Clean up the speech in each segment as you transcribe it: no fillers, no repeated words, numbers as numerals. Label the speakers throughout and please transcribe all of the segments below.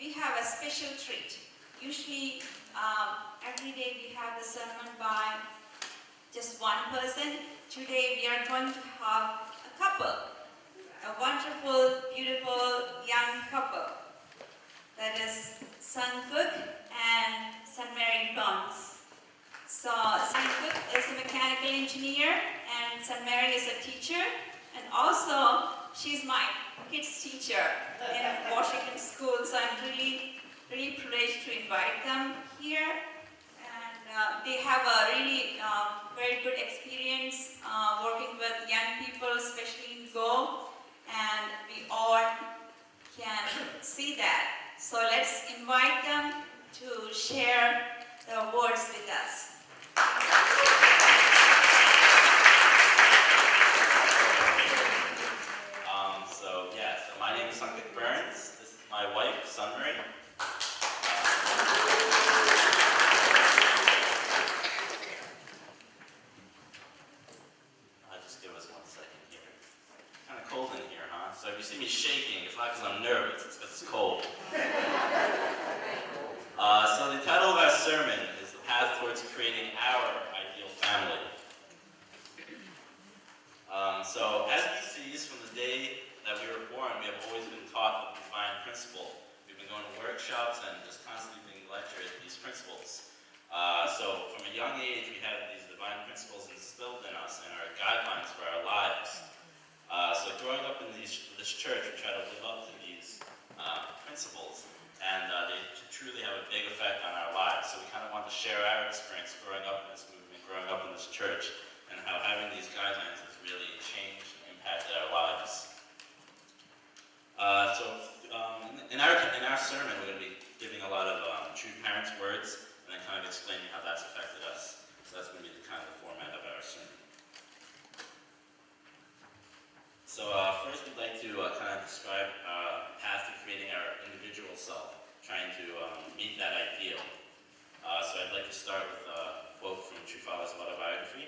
Speaker 1: we have a special treat. Usually, every day we have the sermon by just one person. Today we are going to have a couple, a wonderful, beautiful young couple. That is Son Cook and Son Mary Burns. So Son Cook is a mechanical engineer and Son Mary is a teacher, and also she's my kids teacher in Washington School. So I'm really privileged to invite them here. And they have a really very good experience working with young people, especially in Go, and we all can see that. So let's invite them to share their words with us.
Speaker 2: So my name is Son Cook Burns. This is my wife, Son Mary. Just give us 1 second here. Kind of cold in here, huh? So if you see me shaking, it's not because I'm nervous, it's because it's cold. So the title of our sermon is The Path Towards Creating Our Ideal Family. So as we see from the day that we were born, we have always been taught the divine principle. We've been going to workshops and just constantly being lectured at these principles. So from a young age, we have these divine principles instilled in us and our guidelines for our lives. So growing up in this church, we try to live up to these principles, and they truly have a big effect on our lives. So we kind of want to share our experience growing up in this movement, growing up in this church, and how having these guidelines has really changed and impacted our lives. In our sermon, we're going to be giving a lot of true parents' words, and then kind of explaining how that's affected us. So that's going to be the kind of format of our sermon. So first, we'd like to kind of describe the path to creating our individual self, trying to meet that ideal. So I'd like to start with a quote from True Father's autobiography.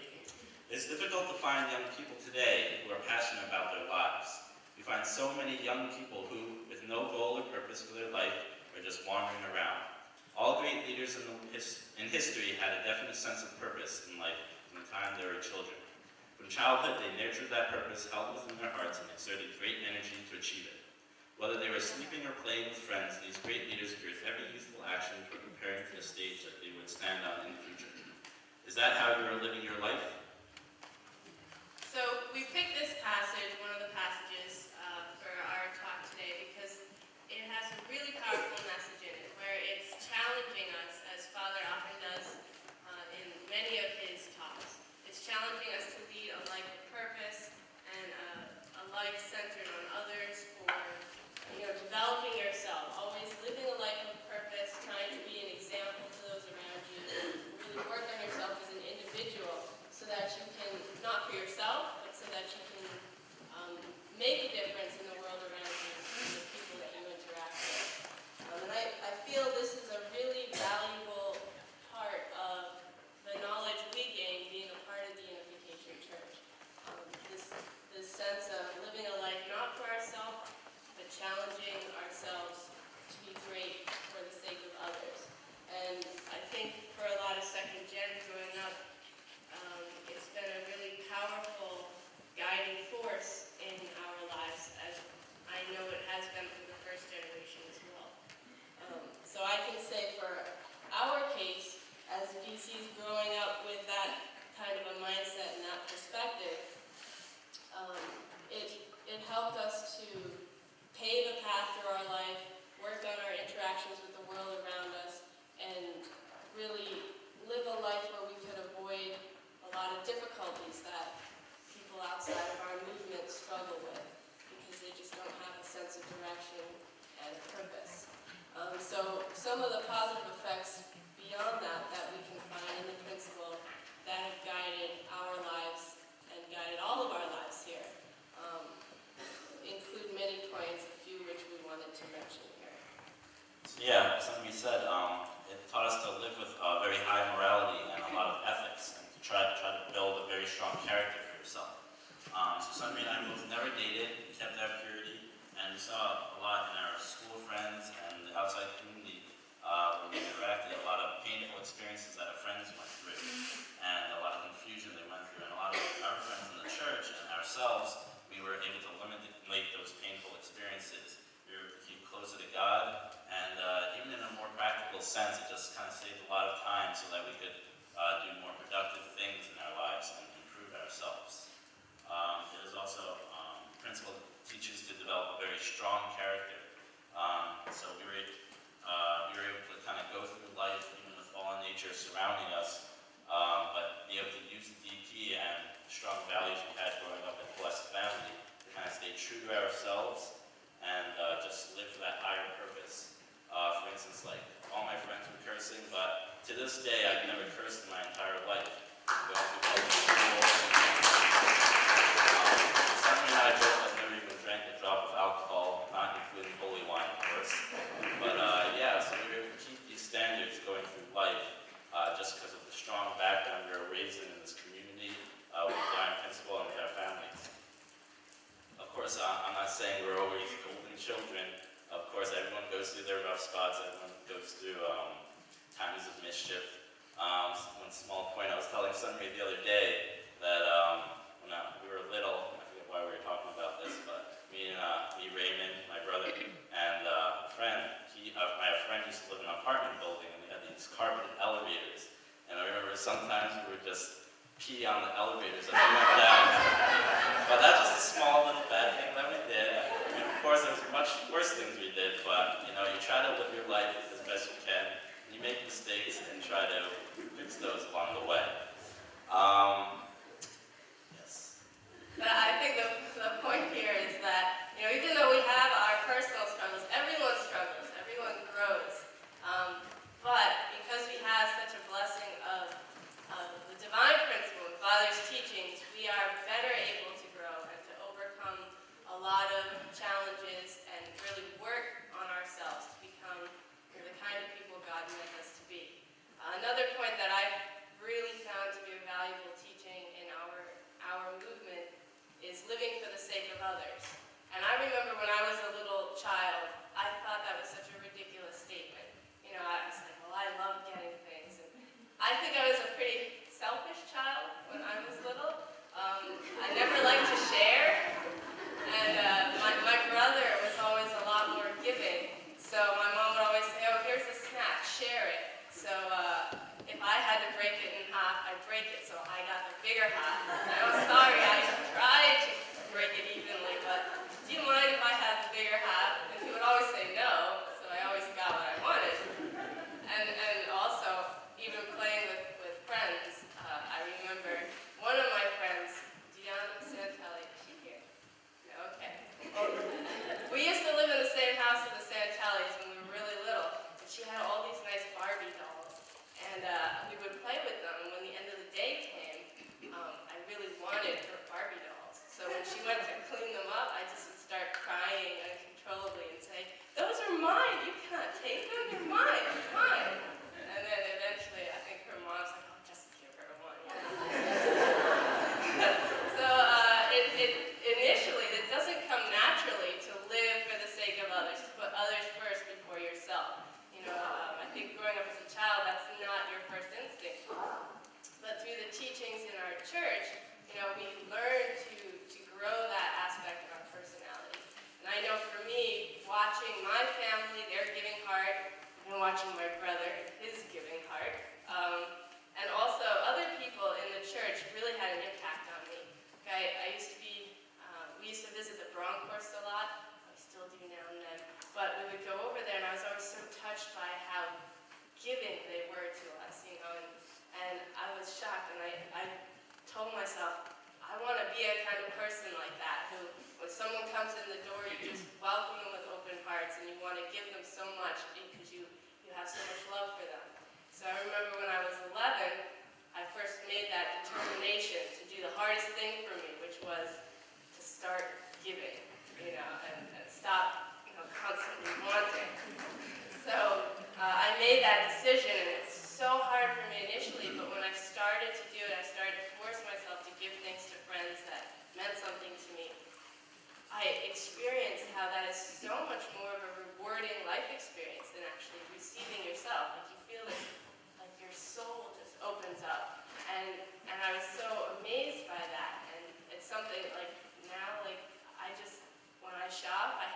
Speaker 2: It's difficult to find young people today who are passionate about their lives. We find so many young people who, with no goal or purpose for their life, are just wandering around. All great leaders in history had a definite sense of purpose in life from the time they were children. From childhood, they nurtured that purpose, held within their hearts, and exerted great energy to achieve it. Whether they were sleeping or playing with friends, these great leaders used every youthful action for preparing for the stage that they would stand on in the future. Is that how you are living your life?
Speaker 3: So we picked this passage, one of the passages for our talk today, because it has a really powerful message in it, where it's challenging us, as Father often does in many of his talks. It's challenging us to lead a life of purpose and a life centered on others, for developing yourself, always living a life of purpose, trying to be an example to those around you, really work on yourself as an individual, so that you can, not for yourself, but so that you can make a difference in the world around you and the people that you interact with. And I feel this is a really valuable part of the knowledge we gain being a part of the Unification Church. This sense of living a life not for ourselves, but challenging ourselves to be great for the sake of others. And I think for a lot of second gens growing up, it's been a really powerful guiding force in our lives, as I know it has been for the first generation as well. So I can say for our case, as DCs growing up with that kind of a mindset and that perspective, it helped us to pave a path through our life, work on our interactions with the world around us, and really live a life where we could avoid a lot of difficulties that people outside of our movement struggle with, because they just don't have a sense of direction and purpose. So some of the positive effects beyond that we can find in the principle that have guided our lives and guided all of our lives here include many points, a few which we wanted to mention here.
Speaker 2: So yeah, something you said, it taught us to live with very high morality and a lot of ethics, and to try to build a very strong character for yourself. So Sunray and I both never dated, we kept our purity, and we saw a lot in our school friends and the outside experiences. We were able to keep closer to God, and even in a more practical sense, it just kind of saved a lot of time so that we could do more productive things in our lives and improve ourselves. It is also principle teaches to develop a very strong character. So we were able to kind of go through life even with fallen nature surrounding us, but be able to use the DP and strong values we had growing up in a blessed family to kind of stay true to ourselves and just live for that higher purpose. For instance, like all my friends were cursing, but to this day I've never cursed in my entire life. Going through public school. Sunny and I both have never even drank a drop of alcohol, not including holy wine, of course. But yeah, so we were able to keep these standards going through life just because of the strong background we were raised in this community with the Divine Principle and with our families. Of course, I'm not saying we're always golden children. Of course, everyone goes through their rough spots. Everyone goes through times of mischief. One small point, I was telling Sunray the other day that when we were little, I forget why we were talking about this, but me, Raymond, my brother, and a friend, my friend used to live in an apartment building, and we had these carpeted elevators. And I remember sometimes we would just pee on the elevators as we went down. But that's just a small little bad thing that we did. I mean, of course, there's much worse things we did, but you know, you try to live your life as best you can. You make mistakes and try to fix those along the way. Yes.
Speaker 3: But I think the point here is that, you know, even though we have our personal struggles, everyone struggles, everyone grows. But because we have such a blessing of the divine principle and Father's teachings, we are better able to grow and to overcome a lot of challenges and really work on ourselves to become the kind of people God meant us to be. Another point that I've really found to be a valuable teaching in our movement is living for the sake of others. And I remember when I was a little child, I thought that was such a ridiculous statement. You know, I was like, well, I love getting things. And I think I was a pretty selfish child when I was little. I never liked to share. And my brother was always a lot more giving. So my mom would always say, oh, here's a snack, share it. So if I had to break it in half, I'd break it, so I got the bigger half. And I'm sorry, I tried to break it evenly, but do you mind if I had the bigger half? And he would always say no, so I always got what I wanted. And also, even playing with friends, I remember one of my friends, Diana Santelli, is she here? No, okay. Well, we used to live in the same house as the Santellis when we were really little, and she had all these nice Barbie dolls, and we would play with them, and when the end of the day came, I really wanted her Barbie dolls. So when she went to clean them up, I just would start crying uncontrollably and say, those are mine, you can't take them, they're mine, they're mine. And then eventually, I think her mom's like, oh, just give her one. So initially, it doesn't come naturally to live for the sake of others, to put others first before yourself. You know, I think growing up as a child, that's not your first instinct. But through the teachings in our church, you know, we learn to grow that aspect of our personality. And I know for me, watching my family, their giving heart, and watching my brother, his giving heart, and also other people in the church really had an impact on me. Okay, we used to visit the Broncourse a lot. We still do now and then. But we would go over there, and I was always so touched by how giving they were to us, you know. And I was shocked, and I told myself, I want to be a kind of person like that, who, when someone comes in the door, you just welcome them with open hearts, and you want to give them so much because you have so much love for them. So I remember when I was 11, I first made that determination to do the hardest thing for me, which was to start giving, you know, and stop, you know, constantly wanting. So I made that decision, and it's so hard for me initially, but when I started to do it, I started to force myself to give things to friends that meant something to me. I experienced how that is so much more of a rewarding life experience than actually receiving yourself. Like you feel like you're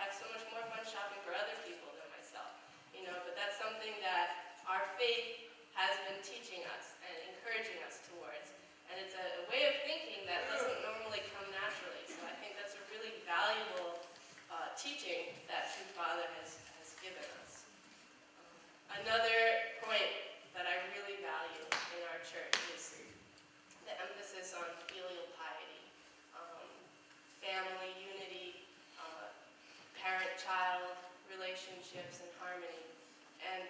Speaker 3: have so much more fun shopping for other people than myself, but that's something that our faith has been teaching us and encouraging us towards. And it's a way of thinking that doesn't normally come naturally. So I think that's a really valuable teaching that True Father has given us. Another point that I really value in our church is the emphasis on filial piety, family unity, parent-child relationships and harmony. And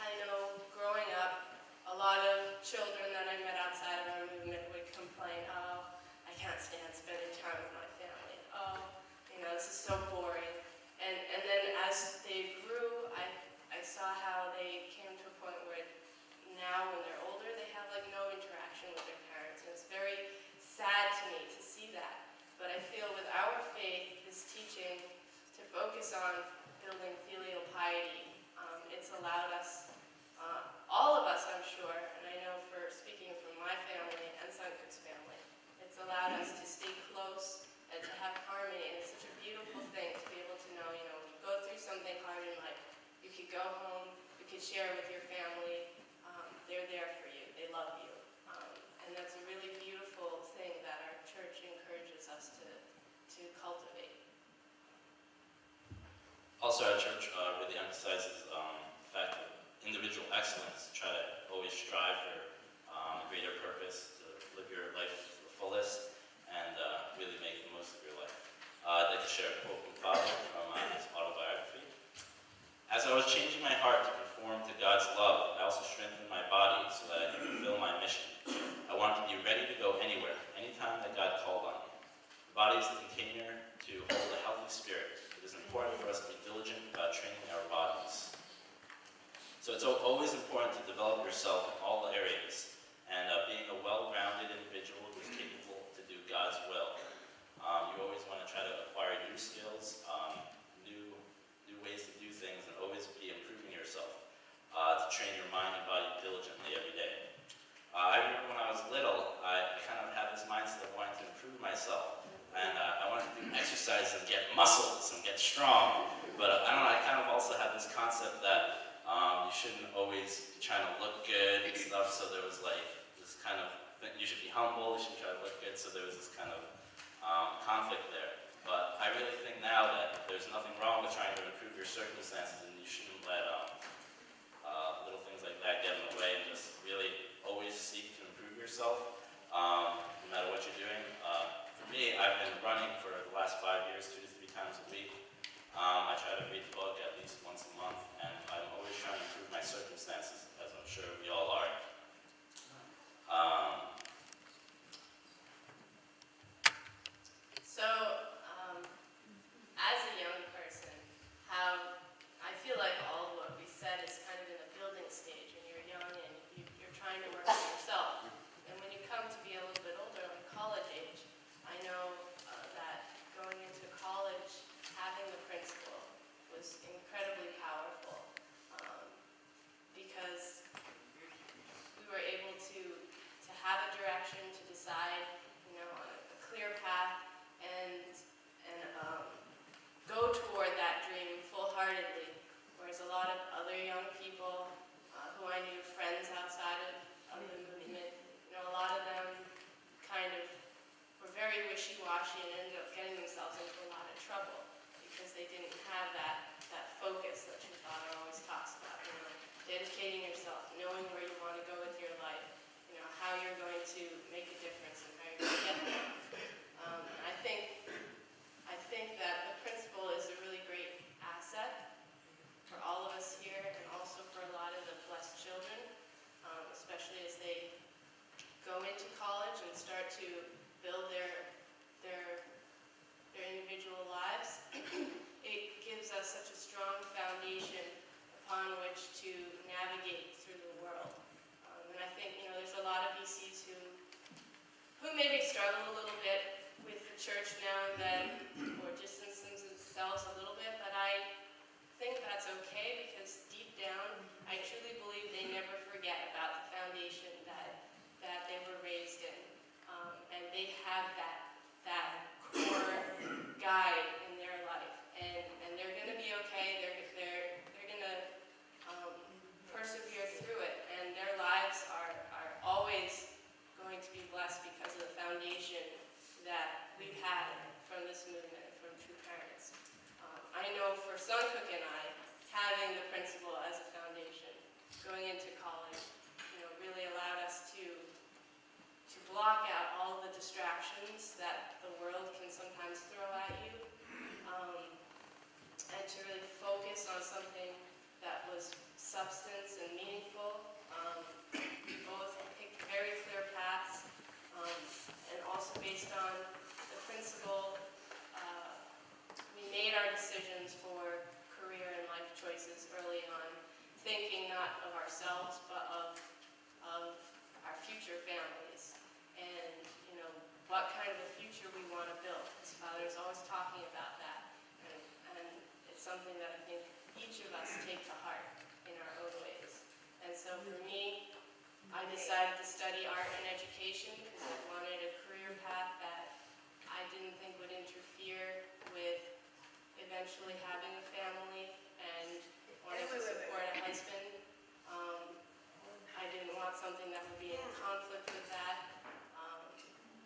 Speaker 3: I know growing up, a lot of children that I met outside of our movement would complain, oh, I can't stand spending time with my family. Oh, this is so boring. And then as they grew, I saw how they came to a point where now when they're older, they have like no interaction with their parents. And it's very sad to me to see that. But I feel with our faith, this teaching to focus on building filial piety, it's allowed us, all of us I'm sure, and I know for speaking from my family and Suncook's family, it's allowed us to stay close and to have harmony. And it's such a beautiful thing to be able to know, when you go through something hard in life, you could go home, you could share with your family, they're there for you, they love you. And that's a really beautiful thing that our church encourages us to cultivate.
Speaker 2: Also, our church really emphasizes the fact of individual excellence, to try to always strive for a greater purpose, to live your life to the fullest, and really make the most of your life. I'd like to share a quote from Father from his autobiography. As I was changing my heart to conform to God's love, I also strengthened my body so that I could fulfill my mission. I wanted to be ready to go anywhere, anytime that God called on me. The body is the container to hold a healthy spirit. It is important for us to be diligent about training our bodies. So it's always important to develop yourself in all areas, and being a well-rounded individual who is capable to do God's will. You always want to try to acquire new skills, new ways to do things, and always be improving yourself to train your mind and body diligently every day. I remember when I was little, I kind of had this mindset of wanting to improve myself, and I wanted to do exercise and get muscles and get strong. But I don't know, I kind of also had this concept that you shouldn't always be trying to look good and stuff, so there was like this kind of, you should be humble, you should try to look good, so there was this kind of conflict there. But I really think now that there's nothing wrong with trying to improve your circumstances, and you shouldn't let little things like that get in the way, and just really always seek to improve yourself, no matter what you're doing. For me, I've been running for the last 5 years, 2 to 3 times a week. I try to read the book at least once a month, and I'm always trying to improve my circumstances, as I'm sure we all are.
Speaker 3: So, as a young person, I feel like all of what we said is kind of in the building stage, and you're young and you're trying to work on yourself. And when you come to be a little bit older, like college age, I know that going into college, having the principal was incredibly powerful, because we were able to have a direction, to decide, on a clear path, and go toward that dream full-heartedly. Whereas a lot of other young people who I knew, friends outside of the movement, a lot of them kind of were very wishy-washy and ended up getting themselves into a lot of trouble because they didn't have that focus that your father always talks about. Dedicating yourself, knowing where you want to go with your life, how you're going to make a difference and how you're going to get there. I think that the principal is a really great asset for all of us here, and also for a lot of the blessed children, especially as they go into college and start to build their individual lives. It gives us such a strong foundation upon which to navigate through the world. And I think, there's a lot of VCs who maybe struggle a little bit with the church now and then, or distance themselves a little bit, but I think that's okay, because deep down, I truly believe they never forget about the foundation that they were raised in. And they have that core guide in their life. know for Suncook and I, having the principal as a foundation, going into college, really allowed us to block out all of the distractions that the world can sometimes throw at you, and to really focus on something that was substance and meaningful. We both picked very clear paths, and also based on the principle, we made our decisions for career and life choices early on, thinking not of ourselves, but of our future families, and what kind of a future we want to build. His father is always talking about that, and it's something that I think each of us take to heart in our own ways. And so for me, I decided to study art and education because I wanted a career path that I didn't think would interfere with eventually having a family and wanting to support a husband. I didn't want something that would be in conflict with that.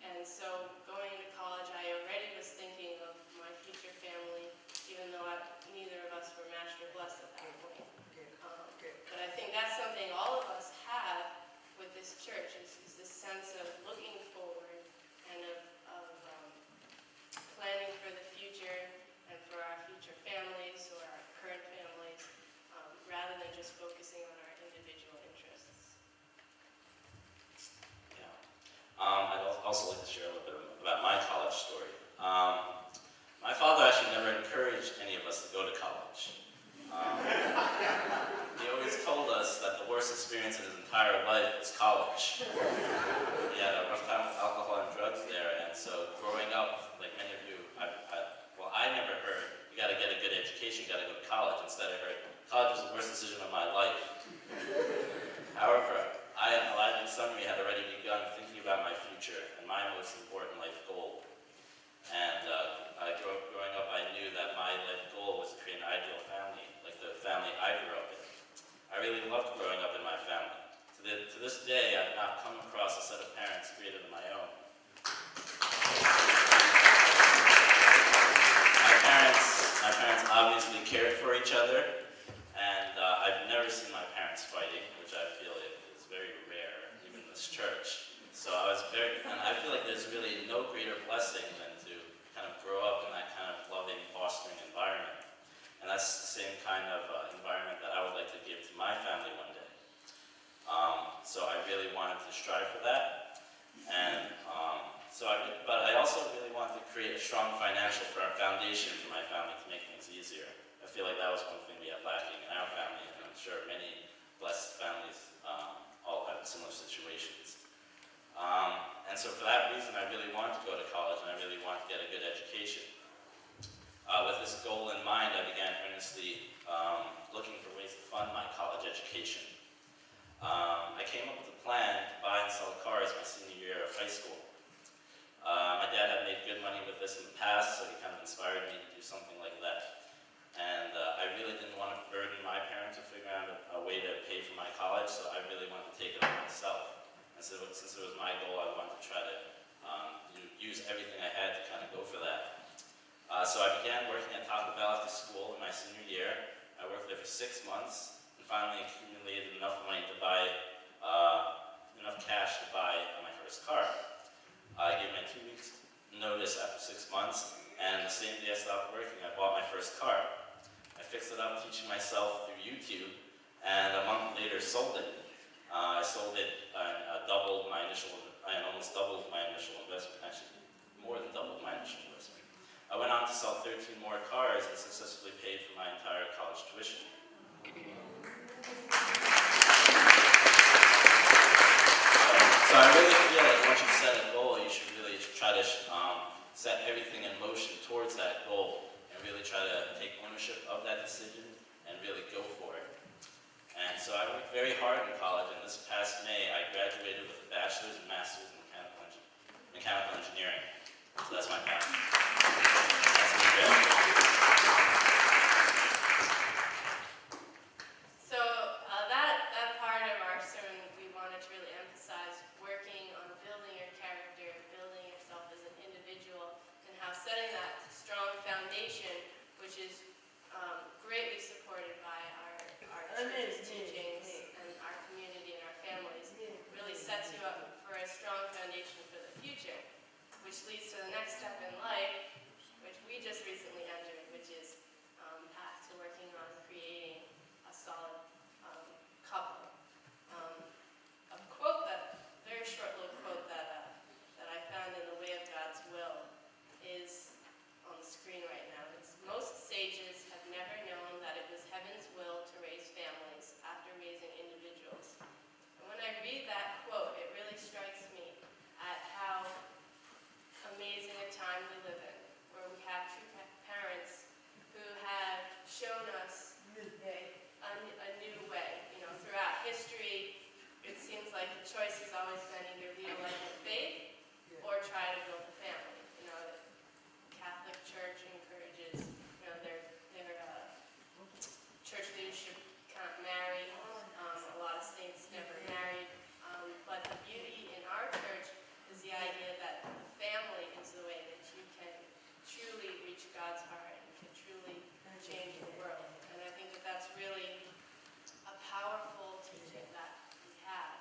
Speaker 3: And so going into college, I already was thinking of my future family, even though neither of us were matched or blessed at that point. But I think that's something all of us have with this church, is this sense of looking forward and of planning for the future and for our future families or our current families, rather than just focusing on our individual interests.
Speaker 2: Yeah. I'd also like to share a little bit about my college story. My father actually never encouraged any of us to go to college. He always told us that the worst experience in his entire life was college. He had a rough time with alcohol and drugs there, and so growing up, like many of you, I never heard, you got to get a good education, you got to go to college. Instead, I heard, college was the worst decision of my life. However, in summary, had already begun thinking about my future and my most important life goal. And growing up, I knew that my life goal was to create an ideal family, like the family I grew up in. I really loved growing up in my family. To this day, I've not come across a set of parents greater than my own. My parents obviously cared for each other, and I've never seen my parents fighting, which I feel is very rare, even in this church. So and I feel like there's really no greater blessing than to kind of grow up in that kind of loving, fostering environment. And that's the same kind of environment that I would like to give to my family one day. So I really wanted to strive for that. And but I also really wanted to create a strong financial foundation for my family to make things easier. I feel like that was one thing we had lacking in our family, and I'm sure many blessed families all have similar situations. And so for that reason, I really wanted to go to college, and I really wanted to get a good education. With this goal in mind, I began earnestly looking for ways to fund my college education. I came up with a plan to buy and sell cars my senior year of high school. My dad had made good money with this in the past, so he kind of inspired me to do something like that. And I really didn't want to burden my parents to figure out a way to pay for my college, so I really wanted to take it on myself. And so since it was my goal, I wanted to try to use everything I had to kind of go for that. So I began working at Taco Bell after school in my senior year. I worked there for 6 months, and finally accumulated enough money to buy, enough cash to buy my first car. I gave my 2 weeks notice after 6 months, and the same day I stopped working, I bought my first car. I fixed it up teaching myself through YouTube, and a month later sold it. I sold it and almost doubled my initial investment, actually more than doubled my initial investment. I went on to sell 13 more cars and successfully paid for my entire college tuition. So I really feel like once you set a goal, you should really try to set everything in motion towards that goal and really try to take ownership of that decision and really go for it. And so I worked very hard in college, and this past May I graduated with a bachelor's and master's in mechanical engineering. So that's my path. That's me graduating.
Speaker 3: So that part of our sermon, we wanted to really emphasize working on building your character, building yourself as an individual, and how setting that strong foundation, which is greatly supported by our church's teachings and our community and our families, really sets you up for a strong foundation for the future, which leads to the next step in life, which we just recently entered, which is path to working on creating a solid couple. A quote very short little quote that I found in The Way of God's Will is on the screen right now. It's, "Most sages have never known that it was heaven's will to raise families after raising individuals." And when I read that quote, it really strikes me at how amazing a time we live in, where we have true parents who have shown us a new way. You know, throughout history, it seems like the choice has always been either lead a life of faith or try to build a family. You know, the Catholic Church encourages, you know, their church leadership can't marry. A lot of saints never married. But the beauty in our church is the idea that the family is the way that you can truly reach God's heart and can truly change the world. And I think that that's really a powerful teaching that we have.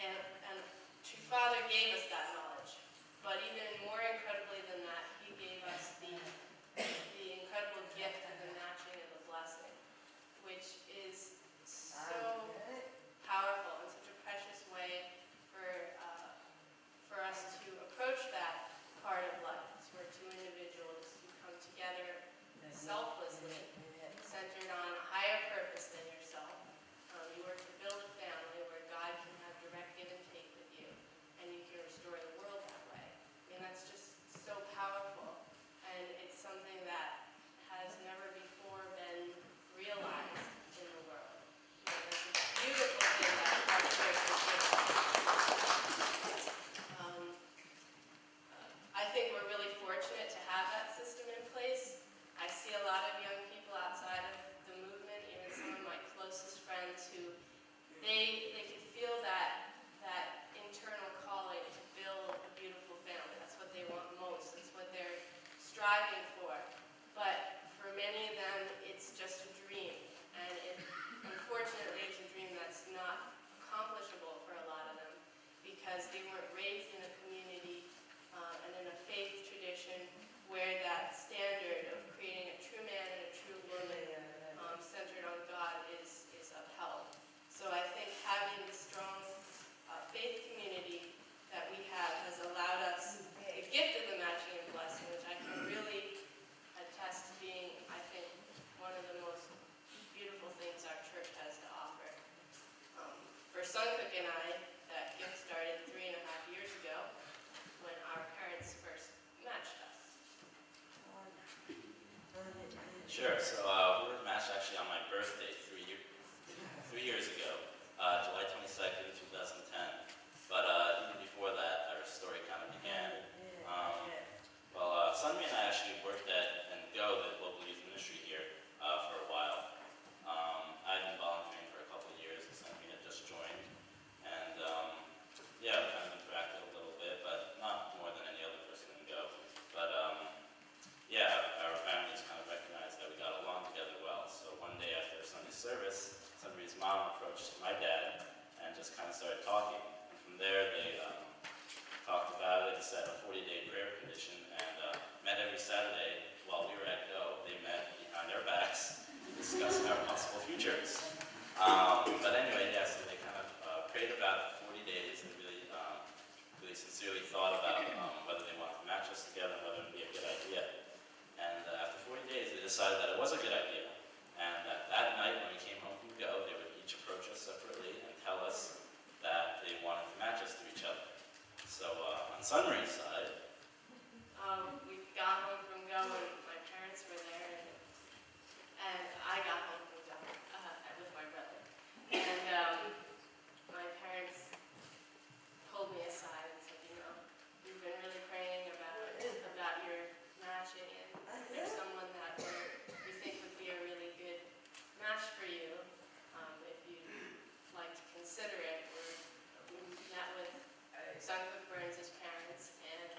Speaker 3: And True Father gave us that knowledge. But even more incredibly than that, he gave us the incredible gift of the matching and the blessing, which is so powerful and such a precious way for us to approach that part of life. It's where two individuals who come together selflessly, centered on a higher purpose than yourself. You work to build a family where God can have direct give and take with you, and you can restore the world that way. And that's just so powerful, and it's something that has never before been realized in the world. You know, that's a beautiful thing that our church has given. I think we're really fortunate to have that system in place. I see a lot of young people outside of the movement, even some of my closest friends, who they can feel that internal calling to build a beautiful family. That's what they want most. That's what they're striving for. But for many of them, it's just a dream. And unfortunately, it's a dream that's not accomplishable for a lot of them because they weren't raised in a community and in a faith tradition where that standard of creating a true man and a true woman centered on God is upheld. So I think having the strong faith community that we have has allowed us the gift of the matching and blessing, which I can really attest to being, I think, one of the most beautiful things our church has to offer. For Suncook and I, that gift started 3.5 years ago when our parents first matched us.
Speaker 2: Sure. So we were matched actually on my birthday 3 years ago, July 22nd, 2010. But even before that, our story kind of began. Sunmi and I actually worked at and go the local youth ministry here for a while. I've been volunteering for a couple of years, and Sunmi had just joined. And yeah, we kind of interacted a little bit, but not more than any other person can go. But yeah, our families kind of recognized that we got along together well. So one day after Sunday service, Sunmi's mom approached my dad and just kind of started talking. And from there, they talked about it, set a 40-day prayer condition, and met every Saturday while we were at Go. They met behind our backs to discuss our possible futures. But anyway, yeah, so they kind of prayed about it for 40 days and really sincerely thought about whether they wanted to match us together and whether it would be a good idea. And after 40 days, they decided that it was a good idea. And that night, when we came home from Go, they would each approach us separately and tell us that they wanted to match us to each other. So on Sunry's side,
Speaker 3: we got home from Go and my parents were there, and I got home from Go with my brother. And my parents pulled me aside and said, you know, we've been really praying about your matching, and there's someone that we think would be a really good match for you if you'd like to consider it. We met with Suncook Burns' parents, and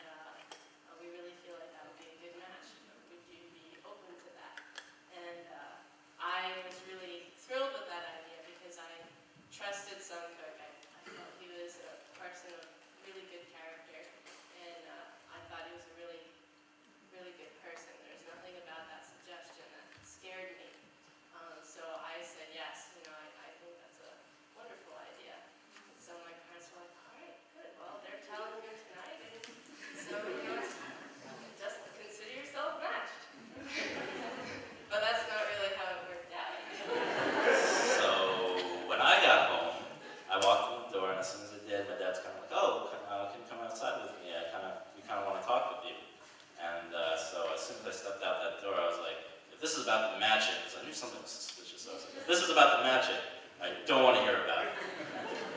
Speaker 2: this is about the matching, because I knew something was suspicious. So I was like, if this is about the matching, I don't want to hear about it.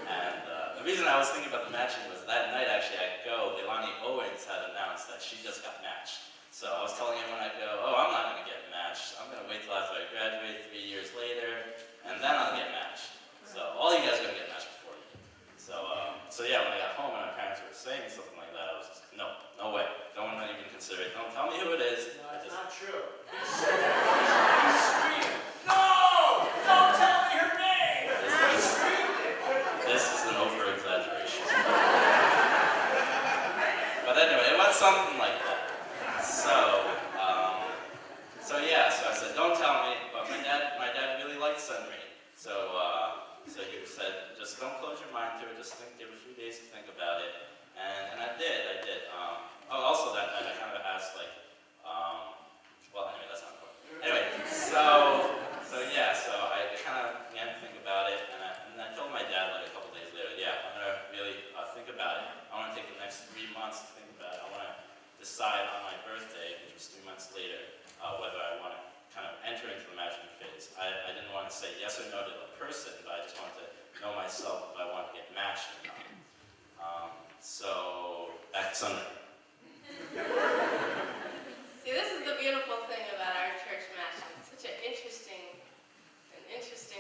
Speaker 2: And the reason I was thinking about the matching was that night, actually, at Go, Leilani Owens had announced that she just got matched. So I was telling everyone at Go, oh, I'm not going to get matched. I'm going to wait till after I graduate 3 years later, and then I'll get matched. So all you guys are going to get matched before me. So yeah, when I got home and my parents were saying something like that, I was just, no way. Don't even consider it. Don't tell me who it is.
Speaker 4: No, it's not true. You said that. You screamed, no! Don't tell me her name! You screamed it.
Speaker 2: This is an over-exaggeration. But anyway, it was something like that. So yeah, so I said, don't tell me, but my dad really liked Sunray. So he said, just don't close your mind to it, just give it a few days to think about it. And I did. Also that night I kind of asked well anyway, that's not important. Anyway, so I kind of began to think about it, and I told my dad like a couple days later, yeah, I'm going to really think about it. I want to take the next 3 months to think about it. I want to decide on my birthday, which was 3 months later, whether I want to kind of enter into the matching phase. I didn't want to say yes or no to the person, but I just wanted to know myself if I wanted to get matched or not. So back to Sunday.
Speaker 3: See, this is the beautiful thing about our church matching. It's such an interesting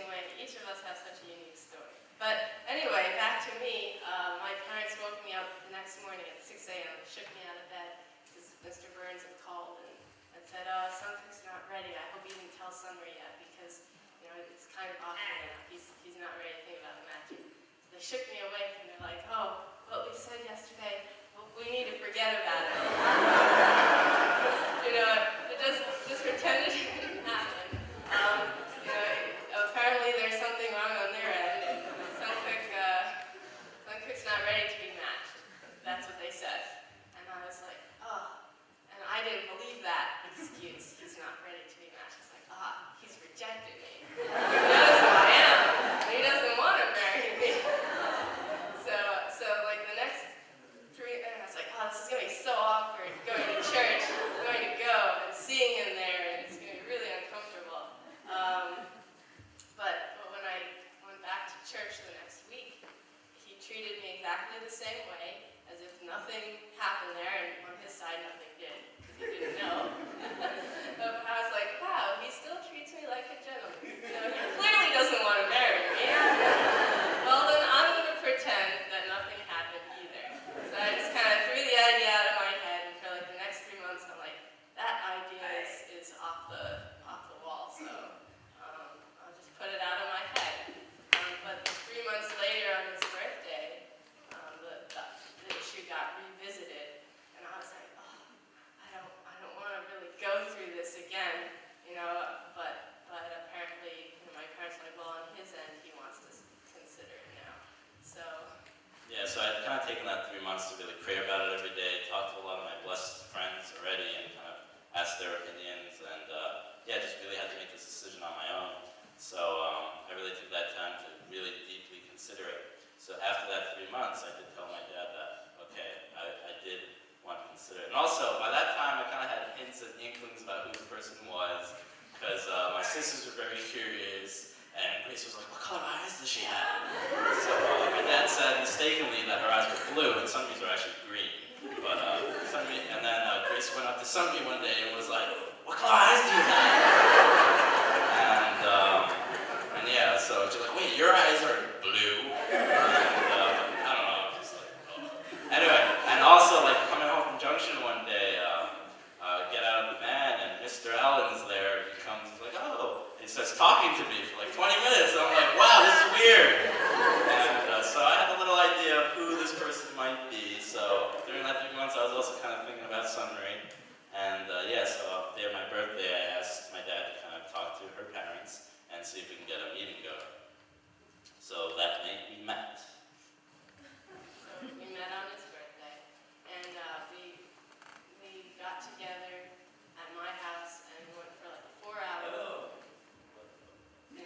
Speaker 3: way. Each of us has such a unique story. But anyway, back to me. My parents woke me up the next morning at 6 a.m. and shook me out of bed because Mr. Burns had called and said, oh, Suncook's not ready. I hope you didn't tell Summer yet because, you know, it's kind of awkward now. He's not ready to think about the matching. So they shook me awake and they're like, oh, what we said yesterday, we need to forget about it. You know, just pretend it didn't happen. You know, apparently there's something wrong on their end. Suncook's not ready to be matched. That's what they said. And I was like, oh. And I didn't believe that excuse. He's not ready to be matched. It's like, he's rejected me. He knows who I am. And he doesn't want to marry me. So like the next 3, and I was like, oh, this is going to be so awkward going to church, going to go and seeing him there, and it's going to be really uncomfortable. But when I went back to church the next week, he treated me exactly the same way, as if nothing happened there, and on his side, nothing did, because he didn't know. But I was like, wow, he still treats me like a gentleman. You know, he clearly doesn't want to marry me. Well, then I'm going to pretend that nothing happened either. So I just kind of threw the idea out of my head, and for like the next 3 months, I'm like, that idea is off the wall. So I'll just put it out of my head. But 3 months later, on his birthday, the issue got revisited, and I was like, oh, I don't want to really go through this again, you know. But apparently, you know, my parents were like, well, on his end, he wants to consider it now. So.
Speaker 2: Yeah, so I'd kind of taken that 3 months to really pray about it every day, talk to a lot of my blessed friends already, and kind of ask their opinions, and just really had to make this decision on my own. So I really took that time to really deeply consider it. So after that 3 months, I did tell my dad that, okay, I did want to consider it. And also, by that time, I kind of had hints and inklings about who the person was, because my sisters were very curious, and Grace was like, what color eyes does she have? So my dad said mistakenly that her eyes were blue, and Sunbee's were actually green. But and then Grace went up to Sunbee one day and was like, what color eyes do you have? And yeah, so she's like, wait, your eyes are blue? And I don't know, just like, oh. Anyway, and also like coming home from Junction one day, get out of the van, and Mr. Allen's there. He comes, he's like, oh. He starts talking to me for like 20 minutes, and I'm like, wow, this is weird. And so I had a little idea of who this person might be. So during that 3 months, I was also kind of thinking about Sunray. And so day of my birthday, I asked my dad to kind of talk to her parents and see if we can get a meeting going. So that night we met.
Speaker 3: So we met on his birthday, and we got together at my house and went for like 4 hours.
Speaker 2: Oh.
Speaker 3: And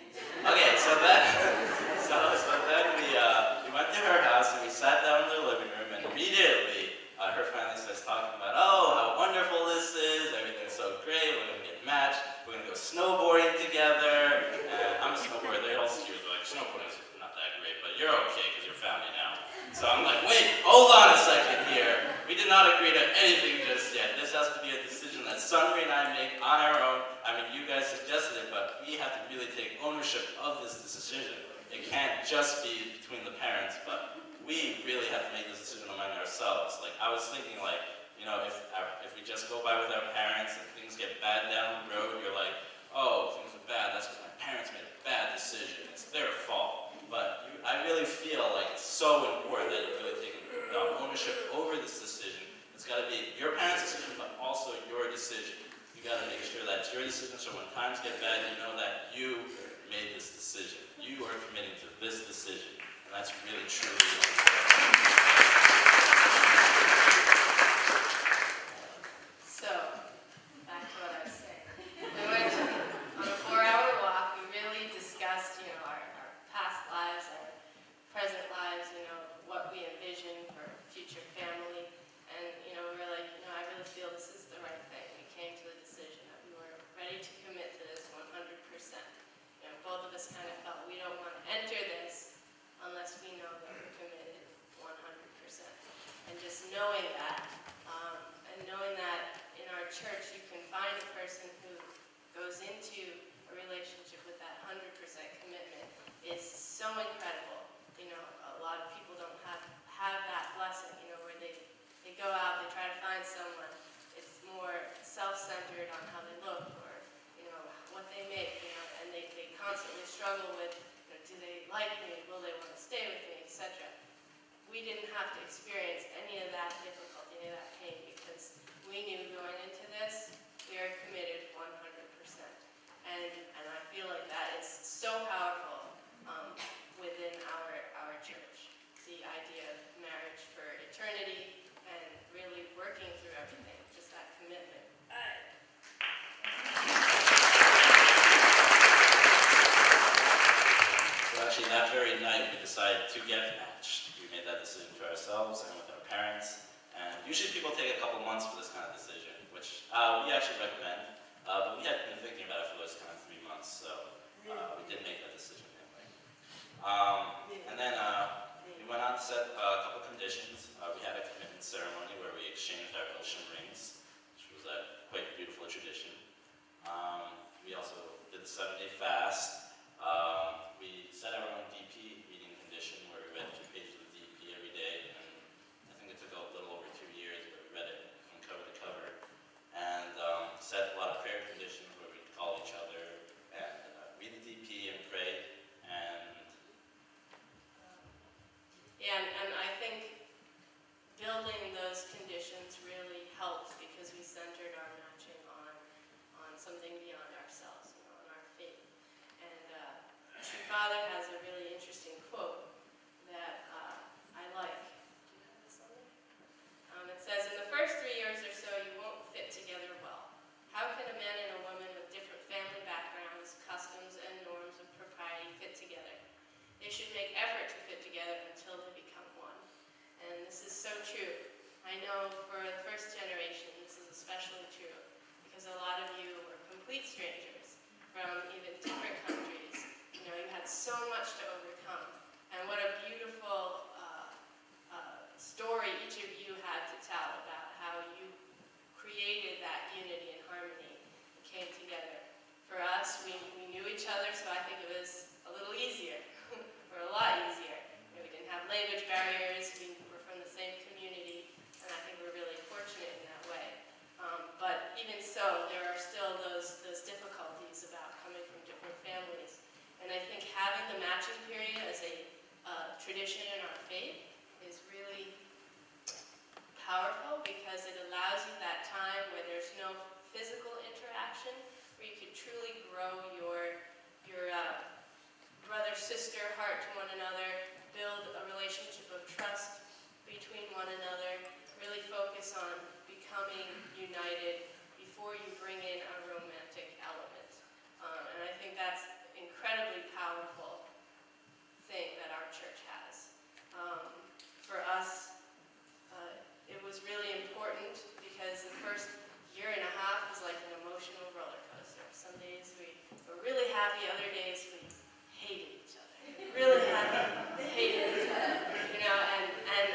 Speaker 2: just be between the parents, but we really have to make this decision among ourselves. Like, I was thinking, like, you know, if we just go by with our parents and things get bad down the road, you're like, oh, things are bad, that's because my parents made a bad decision, it's their fault. But I really feel like it's so important that you really take ownership over this decision. It's got to be your parents' decision, but also your decision. You got to make sure that it's your decision, so when times get bad, you know that you made this decision. You are committing to this decision, and that's really, truly important.
Speaker 3: So, back to what I was saying. We went on a 4-hour walk. We really discussed, our past lives, our present lives, what we envision for future family. And, we were like, I really feel this is the right thing. We came to the decision that we were ready to commit to this 100%. Both of us kind of felt we don't want to enter this unless we know that we're committed 100%. And just knowing that, and knowing that in our church you can find a person who goes into a relationship with that 100% commitment is so incredible. A lot of people don't have that blessing, where they go out, they try to find someone. It's more self-centered on how they look or, what they make, and they constantly struggle with, do they like me, will they want to stay with me, etc. We didn't have to experience any of that difficulty, any of that pain, because we knew going into this, we are committed 100%. And I feel like that is so powerful within our church. The idea of marriage for eternity and really working through everything, just that commitment.
Speaker 2: So actually, that very night, we decided to get matched. We made that decision for ourselves and with our parents. And usually people take a couple months for this kind of decision, which we actually recommend. But we had been thinking about it for those kind of 3 months, so we did make that decision anyway. And then we went on to set a couple conditions. We had a commitment ceremony where we exchanged our ocean rings, which was a quite beautiful tradition. We also did the 7-day fast. We set our own DP reading condition where we read 2 pages of the DP every day, and I think it took a little over 2 years, but we read it from cover to cover. And set a lot of prayer conditions where we'd call each other and read the DP and pray.
Speaker 3: And I think building those conditions really helped because we centered our matching on something beyond ourselves, on our faith. And True Father has a really interesting quote that I like. Do you have this on there? It says, "In the first 3 years or so, you won't fit together well. How can a man and a woman with different family backgrounds, customs, and norms of propriety fit together? They should make effort to fit together until they become one." And this is so true. I know for the first generation, this is especially true because a lot of you were complete strangers from even different countries. You had so much to overcome. And what a beautiful story each of you had to tell about how you created that unity and harmony and came together. For us, we knew each other, so I think it was a little easier, or a lot easier. We didn't have language barriers, we were from the same community, and I think we're really fortunate in that way. But even so, there are still those difficulties about coming from different families. And I think having the matching period as a tradition in our faith is really powerful because it allows you that time where there's no physical interaction, where you can truly grow your brother-sister heart to one another, build a relationship of trust between one another, really focus on becoming united before you bring in a romantic element. And I think that's an incredibly powerful thing that our church has. For us, it was really important because the first year and a half was like an emotional roller coaster. Some days we were really happy, other days we hated each other. Really happy, hated each other. And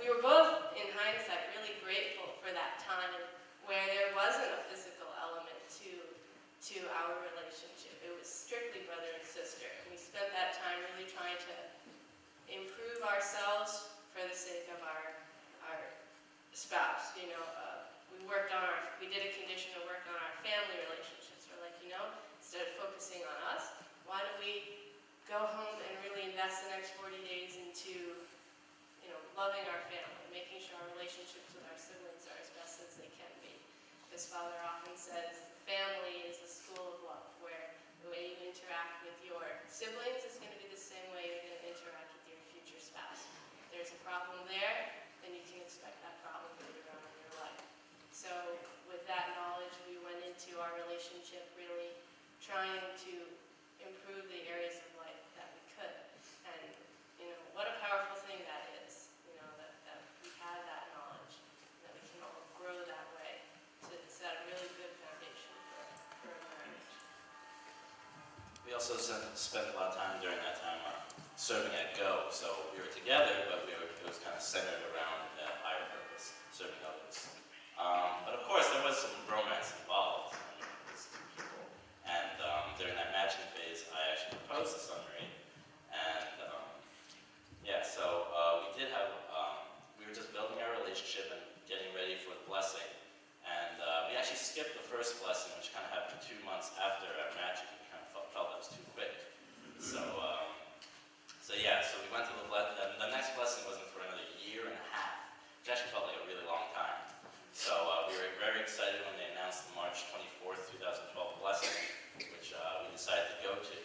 Speaker 3: we were both, in hindsight, really grateful for that time where there wasn't a physical ourselves for the sake of our spouse. We did a condition to work on our family relationships. We're like, instead of focusing on us, why don't we go home and really invest the next 40 days into, loving our family, making sure our relationships with our siblings are as best as they can be. Because Father often says, family is the school of love, where the way you interact with your siblings is going to be the same way you're going to interact with your future spouse. If there's a problem there, then you can expect that problem later on in your life. So with that knowledge, we went into our relationship really trying to improve the areas of life that we could. And, what a powerful thing that is, that we have that knowledge, that we can all grow that way to set a really good foundation for a marriage.
Speaker 2: We also spent a lot of time during that time serving at Go. So we were together, but it was kind of centered around a higher purpose, serving others. But of course, there was some romance involved. These two people. And during that matching phase, I actually proposed to Sunmarie. And so we did have, we were just building our relationship and getting ready for the blessing. And we actually skipped the first blessing, which kind of happened 2 months after our matching. We kind of felt that was too quick. So we went to the next blessing wasn't for another year and a half, which actually felt like a really long time. So we were very excited when they announced the March 24th, 2012 blessing, which we decided to go to.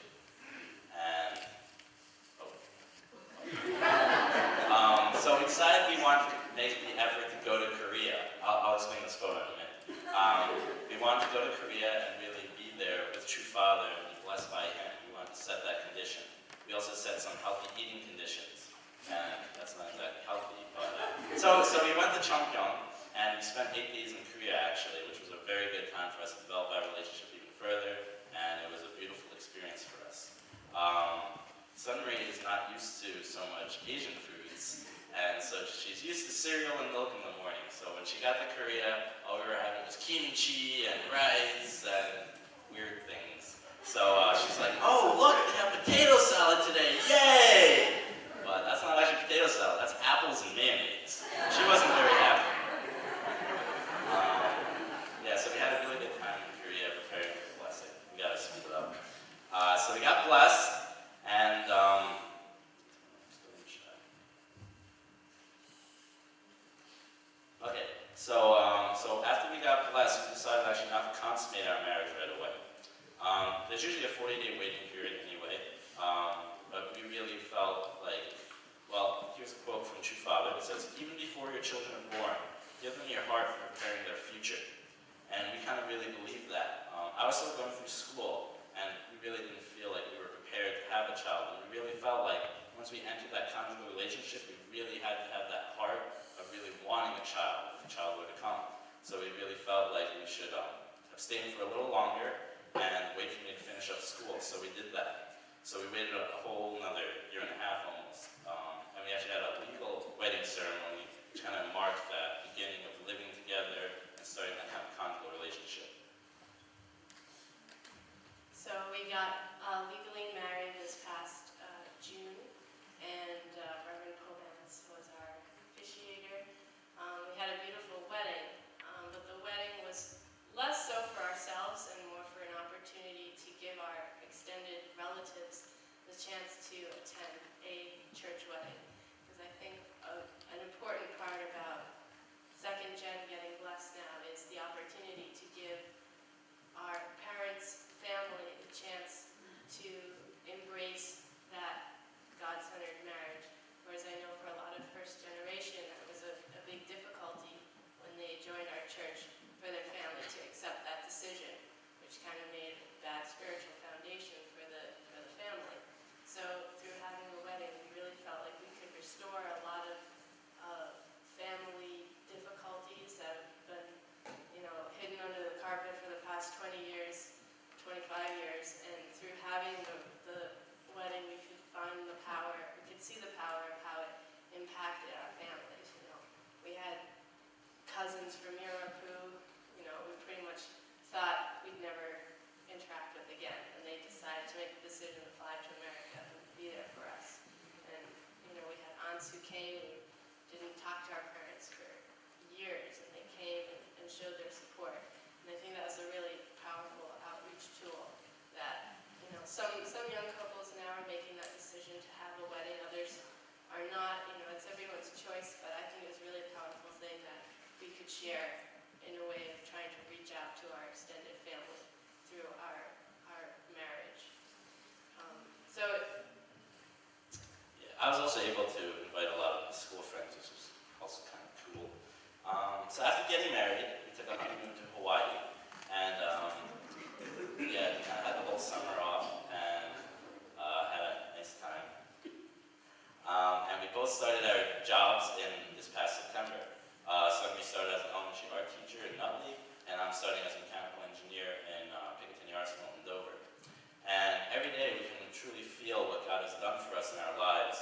Speaker 2: And so we decided we wanted to make the effort to go to Korea. I'll explain this photo in a minute. We wanted to go to Korea and really be there with True Father and be blessed by Him. We wanted to set that condition. We also set some healthy eating conditions, and that's not exactly healthy. But so we went to Cheongpyeong, and we spent 8 days in Korea actually, which was a very good time for us to develop our relationship even further, and it was a beautiful experience for us. Sunmarie is not used to so much Asian foods, and so she's used to cereal and milk in the morning. So when she got to Korea, all we were having was kimchi and rice and weird things. So she's like, "Oh, look, they have potato salad today, yay!" But that's not actually potato salad, that's apples and mayonnaise. She wasn't very happy. So we had a really good time in Korea preparing for the blessing. We gotta speed it up. So we got blessed, and so after we got blessed, we decided actually not to consummate our marriage right away. There's usually a 40-day waiting period anyway, but we really felt like, well, here's a quote from True Father. It says, "Even before your children are born, give them your heart for preparing their future." And we kind of really believed that. I was still going through school, and we really didn't feel like we were prepared to have a child. And we really felt like once we entered that conjugal relationship, we really had to have that heart of really wanting a child, if a child were to come. So we really felt like we should abstain for a little longer and wait for me to finish up school. So we did that. So we waited a whole another year and a half almost. And we actually had a legal wedding ceremony, which kind of marked that beginning of living together and starting that kind of conjugal relationship.
Speaker 3: So we got legally married this past June, and Reverend Pomance was our officiator. We had a beautiful wedding, but the wedding was less so for ourselves and more for an opportunity to give our extended relatives the chance to attend a church wedding. Because I think an important part about second gen getting blessed now is the opportunity to give our parents' family the chance to embrace that God-centered marriage. Whereas I know for a lot of first generation, that was a big difficulty when they joined our church for their family to accept that decision, which kind of made a bad spiritual foundation for the family. So through having the wedding, we really felt like we could restore a lot of family difficulties that have been, hidden under the carpet for the past 20 years, 25 years, and through having the wedding, we could find the power, we could see the power of how it impacted our families. We had cousins from Europe who, we pretty much thought we'd never interact with again, and they decided to make the decision to fly to America and be there for us. And, we had aunts who came and didn't talk to our parents for years, and they came and showed their support. And I think that was a really powerful outreach tool that, you know, some young couples now are making that decision to have a wedding, others are not, you know, it's everyone's choice, but I think it was a really powerful thing that we could share in a way of trying to reach out to our extended family through our marriage. So,
Speaker 2: Yeah, I was also able to invite a lot of my school friends, which was also kind of cool. So after getting married, we took a honeymoon to Hawaii, and yeah, we kind of had the whole summer off and had a nice time. And we both started our jobs in this past September. Suddenly started as an elementary art teacher in Nutley, and I'm starting as a mechanical engineer in Picatinny Arsenal in Dover. And every day we can truly feel what God has done for us in our lives.